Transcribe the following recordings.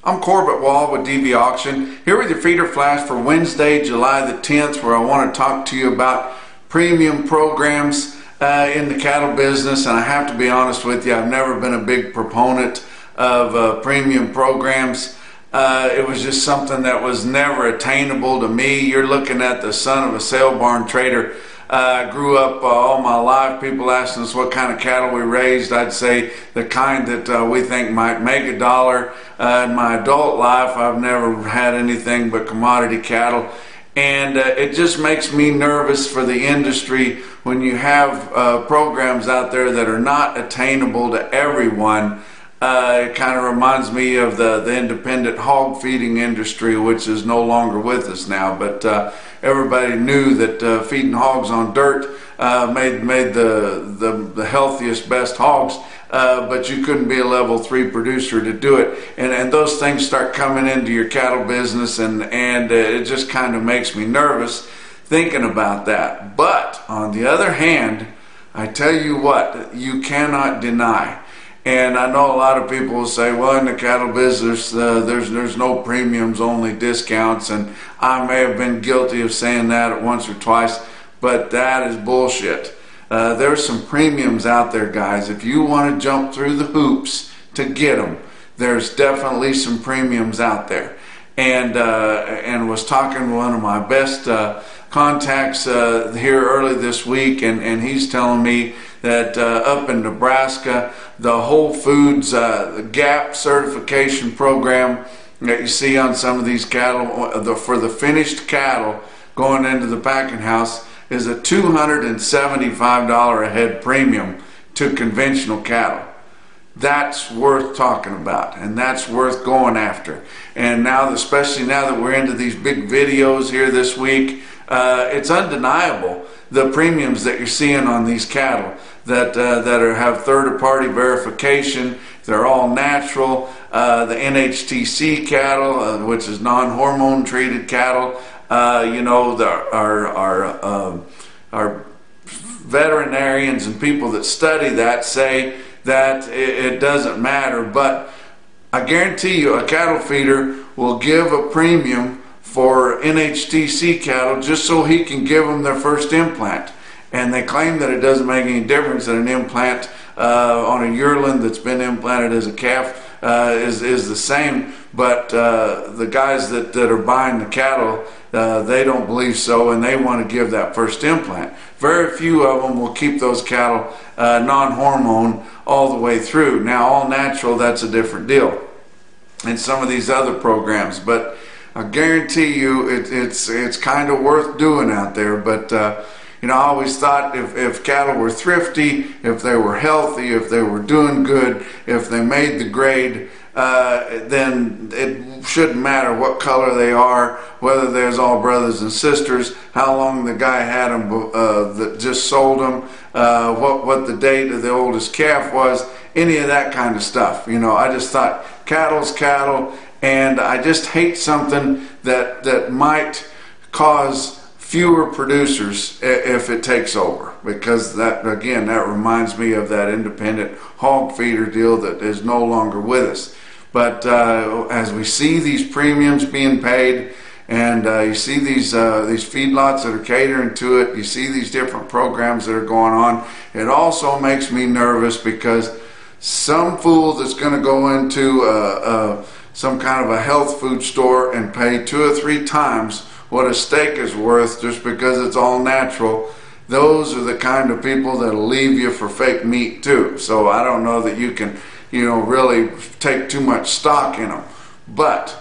I'm Corbett Wall with DB Auction, here with your feeder flash for Wednesday, July the 10th, where I want to talk to you about premium programs in the cattle business. And I have to be honest with you, I've never been a big proponent of premium programs. It was just something that was never attainable to me. You're looking at the son of a sale barn trader. I grew up all my life, people asking us what kind of cattle we raised. I'd say the kind that we think might make $1. In my adult life, I've never had anything but commodity cattle. And it just makes me nervous for the industry when you have programs out there that are not attainable to everyone. It kind of reminds me of the independent hog feeding industry, which is no longer with us now. But everybody knew that feeding hogs on dirt made the healthiest, best hogs. But you couldn't be a level 3 producer to do it. And those things start coming into your cattle business, and it just kind of makes me nervous thinking about that. But on the other hand, I tell you what, you cannot deny. And I know a lot of people will say, well, in the cattle business, there's no premiums, only discounts. And I may have been guilty of saying that once or twice, but that is bullshit. There's some premiums out there, guys. If you want to jump through the hoops to get them, there's definitely some premiums out there. And was talking to one of my best contacts here early this week, and he's telling me that up in Nebraska, the Whole Foods GAP certification program that you see on some of these cattle, for the finished cattle going into the packing house, is a $275 a head premium to conventional cattle. That's worth talking about, and that's worth going after. And now, especially now that we're into these big videos here this week, it's undeniable the premiums that you're seeing on these cattle that have third-party verification. They're all natural. The NHTC cattle, which is non-hormone treated cattle, our veterinarians and people that study that say that it doesn't matter. But I guarantee you, a cattle feeder will give a premium for NHTC cattle just so he can give them their first implant. And they claim that it doesn't make any difference that an implant on a yearling that's been implanted as a calf is the same. But the guys that are buying the cattle, they don't believe so, and they want to give that first implant. Very few of them will keep those cattle non-hormone all the way through. Now, all natural, that's a different deal in some of these other programs. But I guarantee you it's kind of worth doing out there. But I always thought if cattle were thrifty, if they were healthy, if they were doing good, if they made the grade, then it shouldn't matter what color they are, whether there's all brothers and sisters, how long the guy had them that just sold them, what the date of the oldest calf was, any of that kind of stuff. I just thought cattle's cattle, and I just hate something that might cause fewer producers if it takes over, because that reminds me of that independent hog feeder deal that is no longer with us. But as we see these premiums being paid, and you see these feedlots that are catering to it, you see these different programs that are going on, it also makes me nervous, because some fool that's going to go into some kind of a health food store and pay 2 or 3 times what a steak is worth just because it's all natural, those are the kind of people that'll leave you for fake meat too. So I don't know that you can really take too much stock in them. But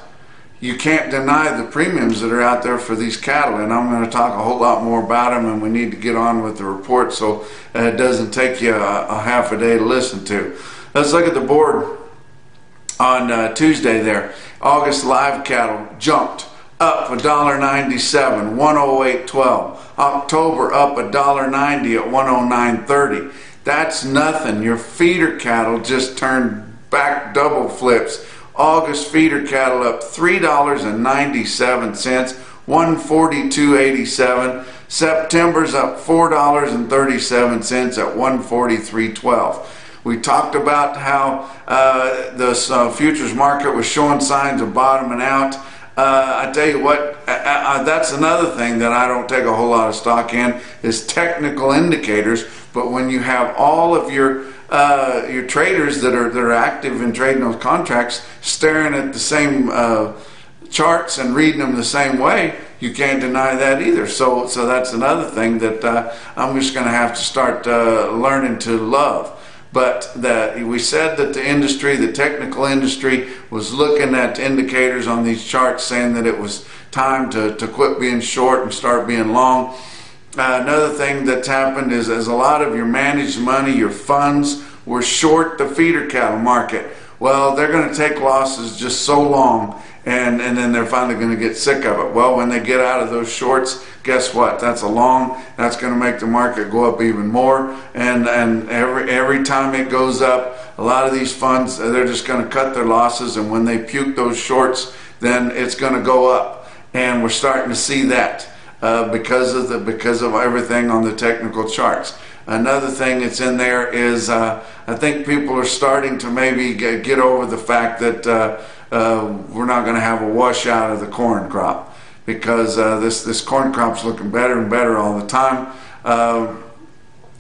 you can't deny the premiums that are out there for these cattle, and I'm going to talk a whole lot more about them, and we need to get on with the report so it doesn't take you a half a day to listen to. Let's look at the board on Tuesday there. August live cattle jumped up $1.97, 108.12. October up $1.90 at 109.30. That's nothing. Your feeder cattle just turned back double flips. August feeder cattle up $3.97, 142.87. September's up $4.37 at 143.12. We talked about how this futures market was showing signs of bottoming out. I tell you what, that's another thing that I don't take a whole lot of stock in, is technical indicators. But when you have all of your traders that are active in trading those contracts staring at the same charts and reading them the same way, you can't deny that either. So that's another thing that I'm just going to have to start learning to love. But we said that the industry, the technical industry, was looking at indicators on these charts saying that it was time to quit being short and start being long. Another thing that's happened is a lot of your managed money, your funds, were short the feeder cattle market. Well, they're going to take losses just so long, and then they're finally going to get sick of it. Well, when they get out of those shorts, guess what? That's going to make the market go up even more. And every time it goes up, a lot of these funds, they're just going to cut their losses, and when they puke those shorts, then it's going to go up. And we're starting to see that because of everything on the technical charts. Another thing that's in there is I think people are starting to maybe get over the fact that we're not going to have a washout of the corn crop, because this corn crop's looking better and better all the time.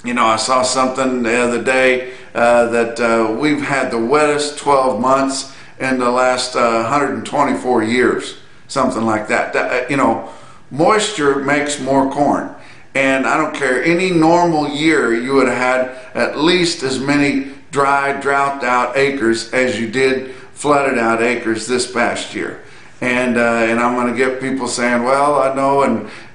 You know, I saw something the other day that we've had the wettest 12 months in the last 124 years, something like that. You know, moisture makes more corn. And I don't care, any normal year you would have had at least as many dry, drought out acres as you did flooded out acres this past year. And I'm going to get people saying, well, I know,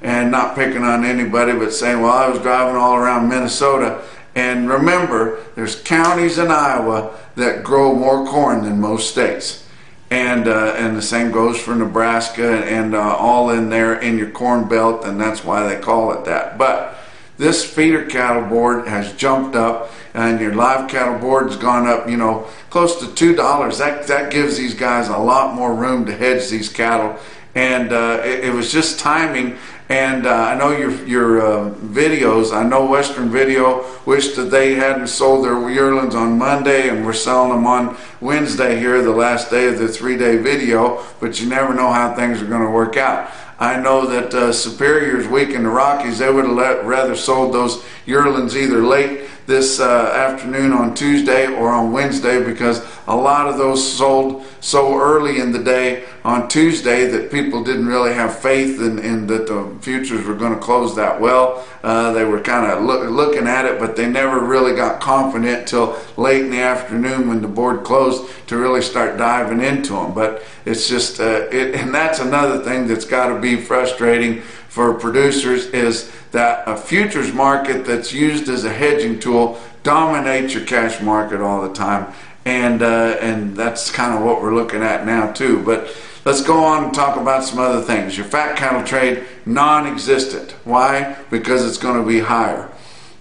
and not picking on anybody, but saying, well, I was driving all around Minnesota. And remember, there's counties in Iowa that grow more corn than most states. And the same goes for Nebraska and all in there in your corn belt, and that's why they call it that. But this feeder cattle board has jumped up, and your live cattle board has gone up, you know, close to $2. That gives these guys a lot more room to hedge these cattle, and it was just timing. And I know your videos, I know Western Video wished that they hadn't sold their yearlings on Monday and we're selling them on Wednesday here, the last day of the 3-day video, but you never know how things are going to work out. I know that Superior's week in the Rockies, they would have rather sold those yearlings either late this afternoon on Tuesday or on Wednesday, because a lot of those sold so early in the day on Tuesday that people didn't really have faith in that the futures were going to close that well. They were kind of looking at it, but they never really got confident till late in the afternoon when the board closed to really start diving into them. But it's just, and that's another thing that's got to be frustrating for producers, is that a futures market that's used as a hedging tool dominates your cash market all the time. And that's kind of what we're looking at now too. But let's go on and talk about some other things. Your fat cattle trade, non-existent. Why? Because it's going to be higher.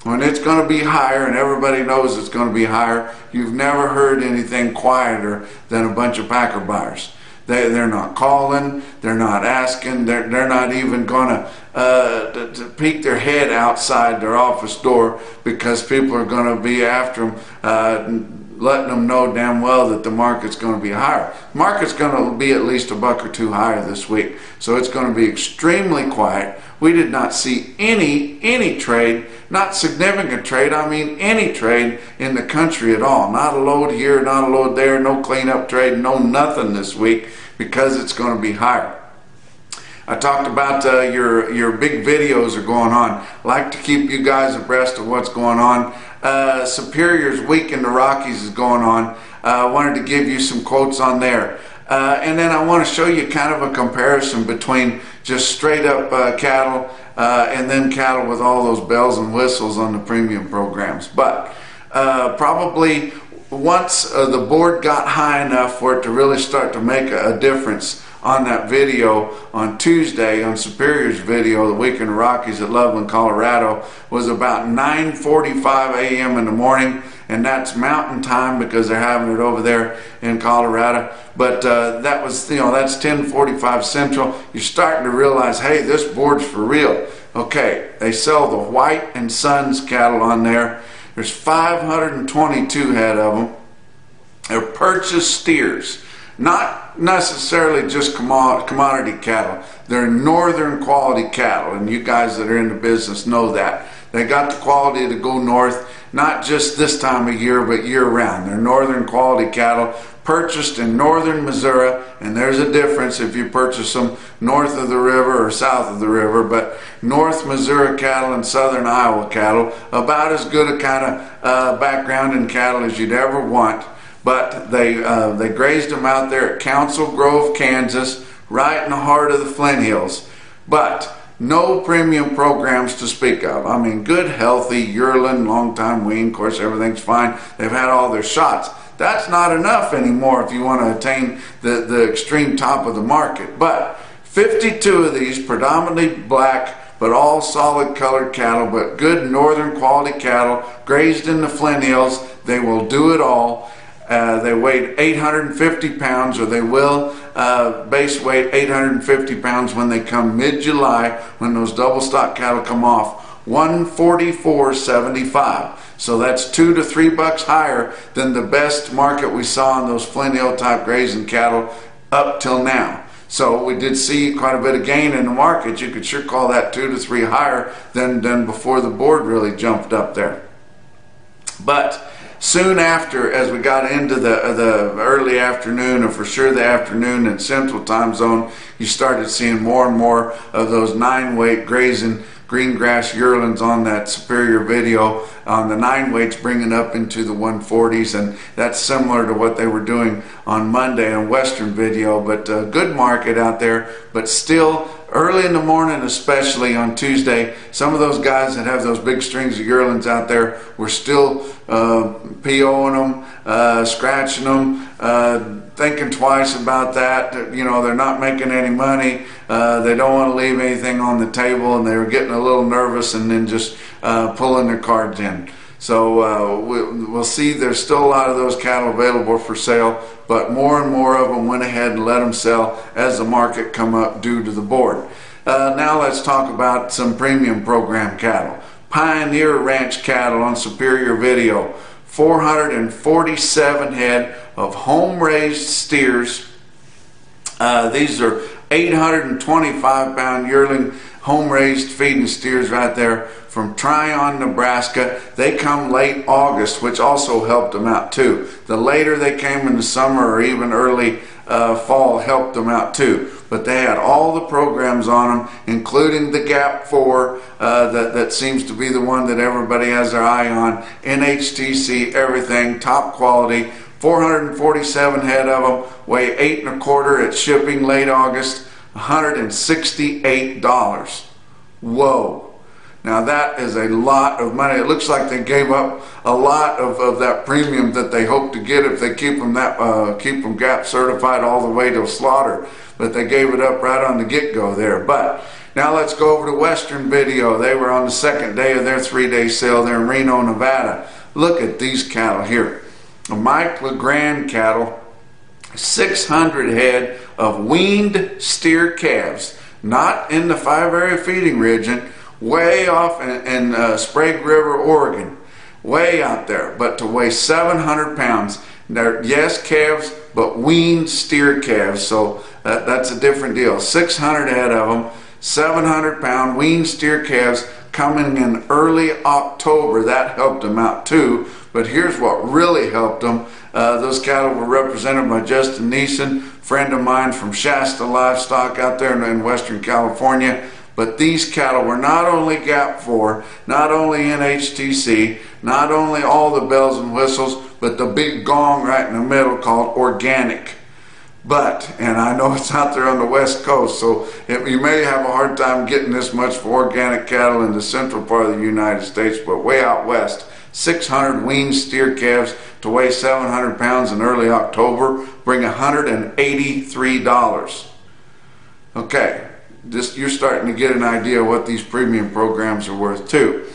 When it's going to be higher, and everybody knows it's going to be higher, you've never heard anything quieter than a bunch of packer buyers. They're not calling, they're not asking, they're not even going to peek their head outside their office door, because people are going to be after them, letting them know damn well that the market's going to be higher. The market's going to be at least $1 or $2 higher this week, so it's going to be extremely quiet. We did not see any trade, not significant trade, I mean any trade in the country at all. Not a load here, not a load there, no cleanup trade, no nothing this week, because it's going to be higher. I talked about your big videos are going on. I like to keep you guys abreast of what's going on. Superior's week in the Rockies is going on. I wanted to give you some quotes on there. And then I want to show you kind of a comparison between just straight up cattle and then cattle with all those bells and whistles on the premium programs. But probably once the board got high enough for it to really start to make a difference on that video on Tuesday, on Superior's video, the week in the Rockies at Loveland, Colorado, was about 9:45 a.m. in the morning. And that's mountain time because they're having it over there in Colorado. But that was, you know, that's 10:45 Central. You're starting to realize, hey, this board's for real. Okay, they sell the White and Sons cattle on there. There's 522 head of them. They're purchased steers, not necessarily just commodity cattle. They're northern quality cattle, and you guys that are in the business know that. They got the quality to go north, not just this time of year, but year round. They're northern quality cattle, purchased in northern Missouri, and there's a difference if you purchase them north of the river or south of the river, but North Missouri cattle and southern Iowa cattle, about as good a kind of background in cattle as you'd ever want. But they grazed them out there at Council Grove, Kansas, right in the heart of the Flint Hills. But no premium programs to speak of. I mean, good, healthy, yearling, long-time wean. Of course, everything's fine. They've had all their shots. That's not enough anymore if you want to attain the extreme top of the market. But 52 of these, predominantly black, but all solid colored cattle, but good northern quality cattle, grazed in the Flint Hills. They will do it all. They weighed 850 pounds, or they will base weight 850 pounds when they come mid-July, when those double stock cattle come off, $144.75. So that's $2 to $3 higher than the best market we saw on those Flint Hill type grazing cattle up till now. So we did see quite a bit of gain in the market. You could sure call that 2 to 3 higher than before the board really jumped up there. But soon after, as we got into the early afternoon, or for sure the afternoon in Central Time Zone, you started seeing more and more of those 9-weight grazing green grass yearlings on that Superior video, on the 9 weights bringing up into the 140s, and that's similar to what they were doing on Monday on Western video. But good market out there, but still early in the morning, especially on Tuesday, some of those guys that have those big strings of yearlings out there were still POing them, scratching them, thinking twice about that. You know, they're not making any money. They don't want to leave anything on the table, and they were getting a little nervous and then just pulling their cards in. So we'll see. There's still a lot of those cattle available for sale, but more and more of them went ahead and let them sell as the market come up due to the board. Now let's talk about some premium program cattle. Pioneer Ranch cattle on Superior video, 447 head of home-raised steers. These are 825-pound yearling home-raised feeding steers right there from Tryon, Nebraska. They come late August, which also helped them out too. The later they came in the summer or even early fall helped them out too. But they had all the programs on them, including the Gap 4, that seems to be the one that everybody has their eye on. NHTC, everything, top quality. 447 head of them, weigh 8 1/4 at shipping late August, $168. Whoa. Now that is a lot of money. It looks like they gave up a lot of that premium that they hope to get if they keep them Gap certified all the way to slaughter. But they gave it up right on the get-go there. But now let's go over to Western video. They were on the second day of their 3-day sale there in Reno, Nevada. Look at these cattle here. Mike LeGrand cattle, 600 head of weaned steer calves, not in the 5-area feeding region, way off in Sprague River, Oregon, way out there, but to weigh 700 pounds. They're, yes, calves, but weaned steer calves, so that's a different deal. 600 head of them, 700-pound weaned steer calves coming in early October. That helped them out too. But here's what really helped them. Those cattle were represented by Justin Neeson, friend of mine from Shasta Livestock out there in Western California. But these cattle were not only Gap 4, not only NHTC, not only all the bells and whistles, but the big gong right in the middle called organic. But, and I know it's out there on the West Coast, so you may have a hard time getting this much for organic cattle in the central part of the United States, but way out west, 600 weaned steer calves to weigh 700 pounds in early October bring $183. Okay, you're starting to get an idea of what these premium programs are worth too.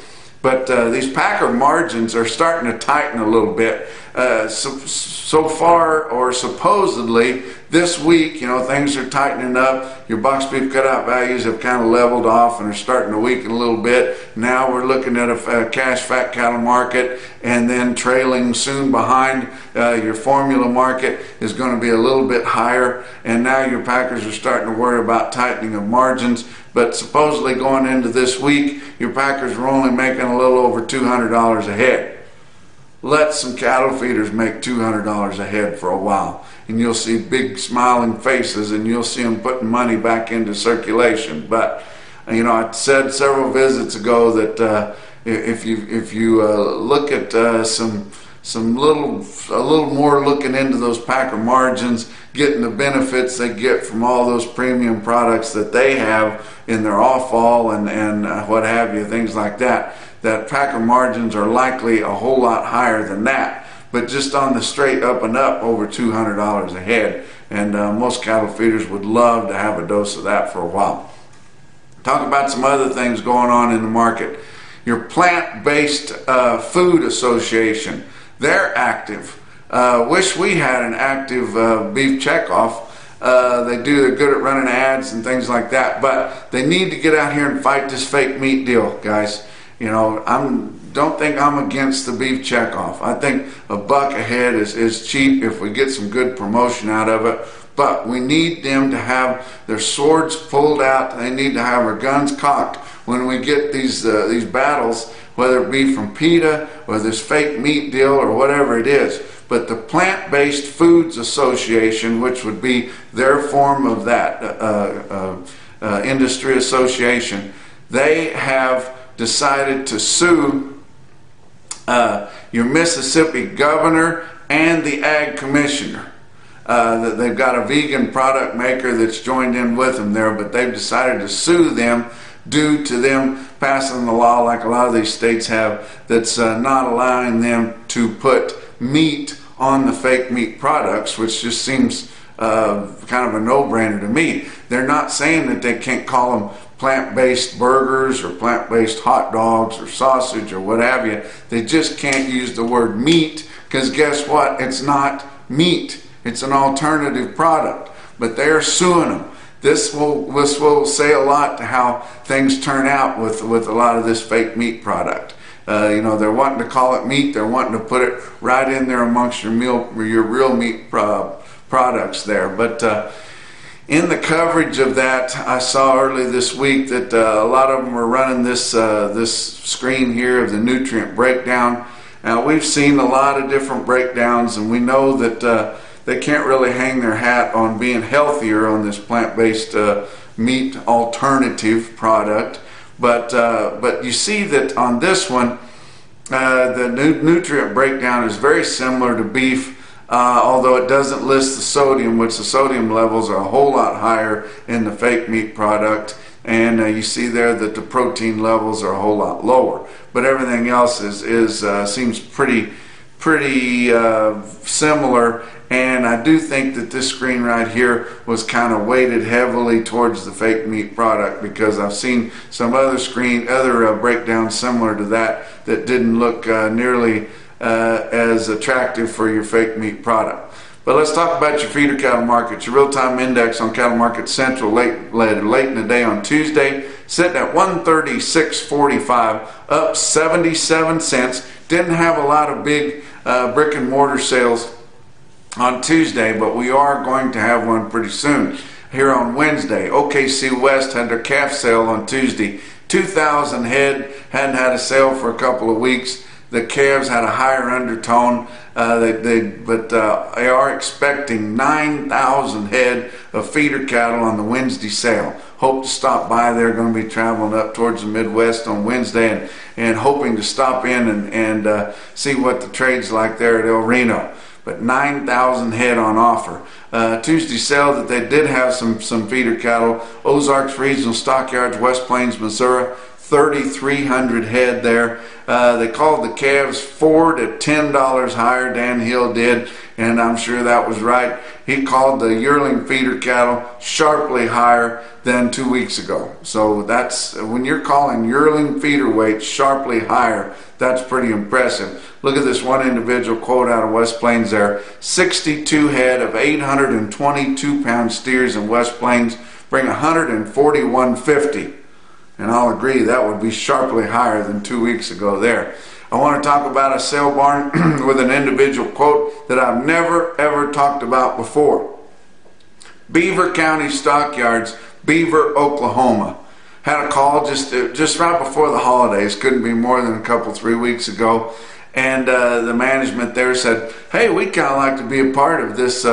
But these packer margins are starting to tighten a little bit. so far, or supposedly this week, things are tightening up. Your box beef cutout values have kind of leveled off and are starting to weaken a little bit. Now we're looking at a cash fat cattle market, and then trailing soon behind your formula market is going to be a little bit higher. And now your packers are starting to worry about tightening of margins. But supposedly going into this week, your packers were only making a little over $200 a head. Let some cattle feeders make $200 a head for a while, and you'll see big smiling faces, and you'll see them putting money back into circulation. But I said several visits ago that if you look at a little more looking into those packer margins, getting the benefits they get from all those premium products that they have in their offal and what have you, things like that, that packer margins are likely a whole lot higher than that. But just on the straight up and up, over $200 a head. And most cattle feeders would love to have a dose of that for a while. Talk about some other things going on in the market. Your Plant-Based Food Association, they're active. Wish we had an active beef checkoff. They're good at running ads and things like that, but they need to get out here and fight this fake meat deal, guys. Don't think I'm against the beef checkoff. I think $1 a head is cheap if we get some good promotion out of it. But we need them to have their swords pulled out. They need to have their guns cocked when we get these battles, whether it be from PETA or this fake meat deal or whatever it is. But the Plant-Based Foods Association, which would be their form of that industry association, they have decided to sue your Mississippi governor and the ag commissioner. They've got a vegan product maker that's joined in with them there, but they've decided to sue them due to them passing the law, like a lot of these states have, that's not allowing them to put meat on the fake meat products, which just seems kind of a no-brainer to me. They're not saying that they can't call them plant-based burgers or plant-based hot dogs or sausage or what have you. They just can't use the word meat, because guess what? It's not meat. It's an alternative product. But they're suing them. This will say a lot to how things turn out with a lot of this fake meat product. They're wanting to call it meat. They're wanting to put it right in there amongst your real meat products there. But in the coverage of that, I saw early this week that a lot of them were running this screen here of the nutrient breakdown. Now, we've seen a lot of different breakdowns, and we know that they can't really hang their hat on being healthier on this plant-based meat alternative product. But you see that on this one, the nutrient breakdown is very similar to beef, although it doesn't list the sodium, which the sodium levels are a whole lot higher in the fake meat product. And you see there that the protein levels are a whole lot lower. But everything else seems pretty similar. And I do think that this screen right here was kind of weighted heavily towards the fake meat product, because I've seen some other breakdowns similar to that didn't look nearly as attractive for your fake meat product. But let's talk about your feeder cattle markets. Your real-time index on Cattle Market Central late in the day on Tuesday, sitting at 136.45, up 77 cents. Didn't have a lot of big brick and mortar sales on Tuesday, but we are going to have one pretty soon here on Wednesday. OKC West had their calf sale on Tuesday. 2,000 head, hadn't had a sale for a couple of weeks. The calves had a higher undertone, but they are expecting 9,000 head of feeder cattle on the Wednesday sale. Hope to stop by. They're going to be traveling up towards the Midwest on Wednesday and hoping to stop in and see what the trade's like there at El Reno. But 9,000 head on offer. Tuesday sale that they did have some feeder cattle. Ozarks Regional Stockyards, West Plains, Missouri, 3,300 head there. They called the calves $4 to $10 higher. Dan Hill did, and I'm sure that was right. He called the yearling feeder cattle sharply higher than 2 weeks ago. So that's, when you're calling yearling feeder weights sharply higher, that's pretty impressive. Look at this one individual quote out of West Plains there. 62 head of 822-pound steers in West Plains bring 141.50. And I'll agree that would be sharply higher than 2 weeks ago there. I want to talk about a sale barn with an individual quote that I've never ever talked about before. Beaver County Stockyards, Beaver, Oklahoma. Had a call just right before the holidays, couldn't be more than a couple, 3 weeks ago. And the management there said, hey, we'd kind of like to be a part of this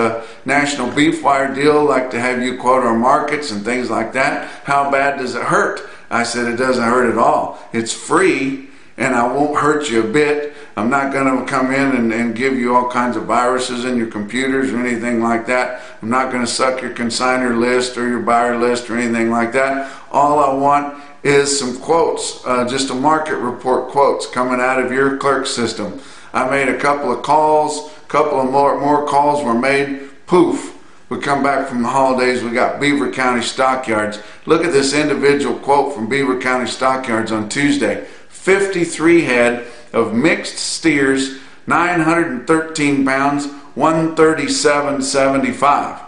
National Beef Wire deal, like to have you quote our markets and things like that. How bad does it hurt? I said, it doesn't hurt at all. It's free, and I won't hurt you a bit. I'm not going to come in and give you all kinds of viruses in your computers or anything like that. I'm not going to suck your consignor list or your buyer list or anything like that. All I want is some quotes, just a market report quotes coming out of your clerk system. I made a couple of calls, a couple of more calls were made. Poof. We come back from the holidays, we got Beaver County Stockyards. Look at this individual quote from Beaver County Stockyards on Tuesday. 53 head of mixed steers, 913 pounds, 137.75.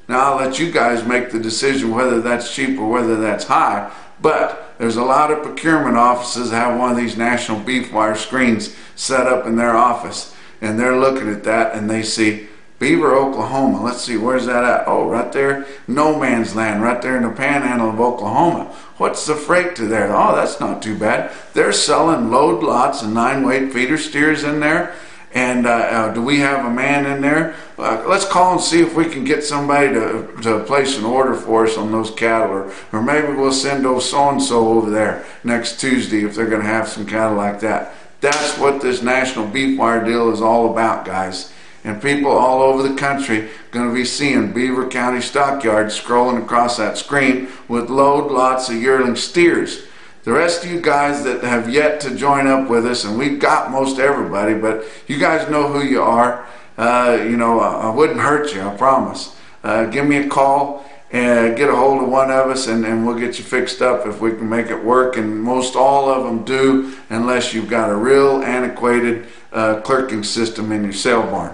Now I'll let you guys make the decision whether that's cheap or whether that's high, but there's a lot of procurement offices that have one of these National Beef Wire screens set up in their office, and they're looking at that and they see Beaver, Oklahoma. Let's see, where's that at? Oh, right there, no man's land, right there in the panhandle of Oklahoma. What's the freight to there? Oh, that's not too bad. They're selling load lots and 9-weight feeder steers in there. And do we have a man in there? Let's call and see if we can get somebody to place an order for us on those cattle. Or maybe we'll send old so-and-so over there next Tuesday if they're going to have some cattle like that. That's what this National Beef Wire deal is all about, guys. And people all over the country going to be seeing Beaver County Stockyards scrolling across that screen with load lots of yearling steers. The rest of you guys that have yet to join up with us, and we've got most everybody, but you guys know who you are. I wouldn't hurt you, I promise. Give me a call and get a hold of one of us, and we'll get you fixed up if we can make it work. And most all of them do, unless you've got a real antiquated clerking system in your sale barn.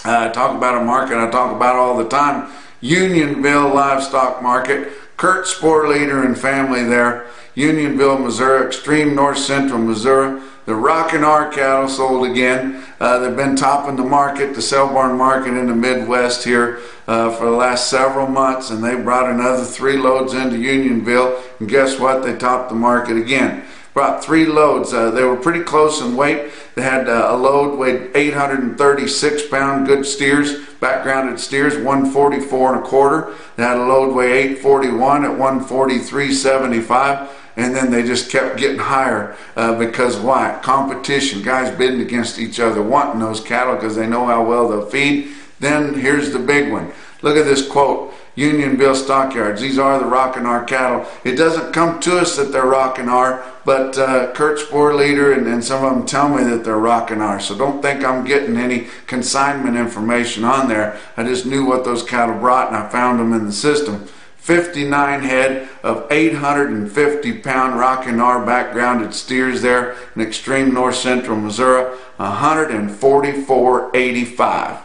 I talk about a market I talk about all the time, Unionville Livestock Market. Kurt Sporleader and family there, Unionville, Missouri, extreme north central Missouri. The Rockin' R cattle sold again. They've been topping the market, the sale barn market in the Midwest here for the last several months, and they brought another 3 loads into Unionville, and guess what? They topped the market again. Brought 3 loads. They were pretty close in weight. They had a load weighed 836-pound good steers, backgrounded steers, 144 1/4. They had a load weigh 841 at 143.75, and then they just kept getting higher because why? Competition. Guys bidding against each other, wanting those cattle because they know how well they'll feed. Then here's the big one. Look at this quote. Unionville Stockyards. These are the Rockin' R cattle. It doesn't come to us that they're Rockin' R, but Kurt Sporleader and some of them tell me that they're Rockin' R. So don't think I'm getting any consignment information on there. I just knew what those cattle brought, and I found them in the system. 59 head of 850-pound Rockin' R backgrounded steers there in extreme north central Missouri, 144.85.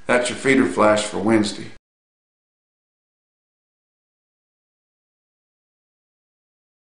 That's your feeder flash for Wednesday.